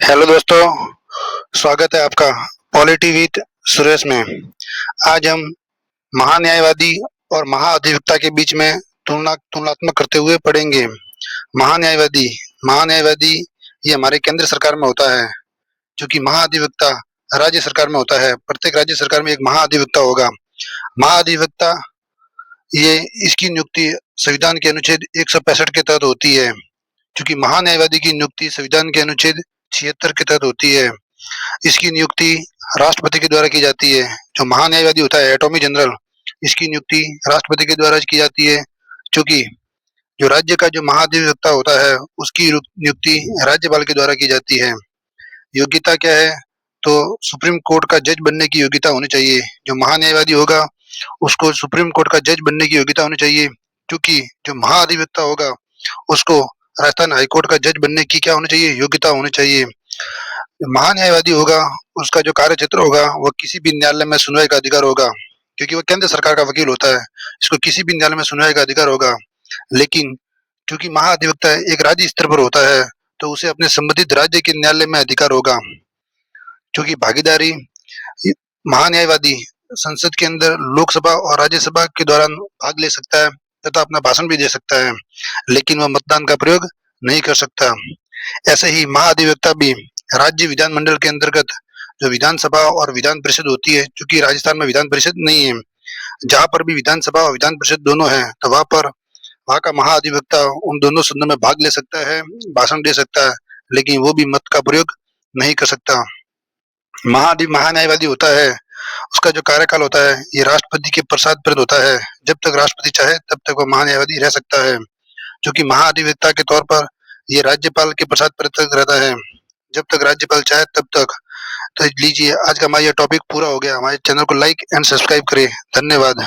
Hello दोस्तों, स्वागत है आपका पॉलिटी विद सुरेश में। आज हम महान्यायवादी और महाअधिवक्ता के बीच में तुलनात्मक करते हुए पढ़ेंगे। महान्यायवादी महान्यायवादी ये हमारे केंद्र सरकार में होता है, जबकि महाअधिवक्ता राज्य सरकार में होता है। प्रत्येक राज्य सरकार में एक महाअधिवक्ता होगा। महाअधिवक्ता ये इसकी नियुक्ति संविधान के अनुच्छेद 165 के तहत होती है, क्योंकि महान्यायवादी की नियुक्ति संविधान के अनुच्छेद 76 के तहत होती है। इसकी नियुक्ति राष्ट्रपति के द्वारा की जाती है। जो महान्यायवादी होता है अटॉर्नी जनरल, इसकी नियुक्ति राष्ट्रपति के द्वारा की जाती है, क्योंकि जो राज्य का जो महाधिवक्ता होता है उसकी नियुक्ति राज्यपाल के द्वारा की जाती है। योग्यता क्या है? तो सुप्रीम कोर्ट का जज बनने की योग्यता होनी चाहिए। जो महान्यायवादी होगा उसको सुप्रीम कोर्ट का जज बनने की योग्यता होनी चाहिए, क्योंकि जो महाधिवक्ता होगा उसको राजस्थान हाईकोर्ट का जज बनने की क्या होनी चाहिए? योग्यता होनी चाहिए। महान्यायवादी होगा उसका जो कार्य क्षेत्र होगा वो किसी भी न्यायालय में सुनवाई का अधिकार होगा, क्योंकि वो केंद्र सरकार का वकील होता है। इसको किसी भी न्यायालय में सुनवाई का अधिकार होगा। लेकिन क्योंकि महाधिवक्ता एक राज्य स्तर पर होता है तो उसे अपने संबंधित राज्य के न्यायालय में अधिकार होगा। क्योंकि भागीदारी महान्यायवादी संसद के अंदर लोकसभा और राज्यसभा के दौरान भाग ले सकता है तथा अपना भाषण भी दे सकता है, लेकिन वह मतदान का प्रयोग नहीं कर सकता। ऐसे ही महाधिवक्ता भी राज्य विधानमंडल के अंतर्गत जो विधानसभा और विधान परिषद होती है, क्योंकि राजस्थान में विधान परिषद नहीं है, जहाँ पर भी विधानसभा और विधान परिषद दोनों है, तो वहाँ का महाधिवक्ता उन दोनों सदनों में भाग ले सकता है, भाषण दे सकता है, लेकिन वो भी मत का प्रयोग नहीं कर सकता। महान्यायवादी होता है, उसका जो कार्यकाल होता है ये राष्ट्रपति के प्रसाद पर होता है। जब तक राष्ट्रपति चाहे तब तक वो महान्यायवादी रह सकता है, जो कि महाधिवक्ता के तौर पर ये राज्यपाल के प्रसाद पर तक रहता है, जब तक राज्यपाल चाहे तब तक। तो लीजिए, आज का हमारा ये टॉपिक पूरा हो गया। हमारे चैनल को लाइक एंड सब्सक्राइब करें। धन्यवाद।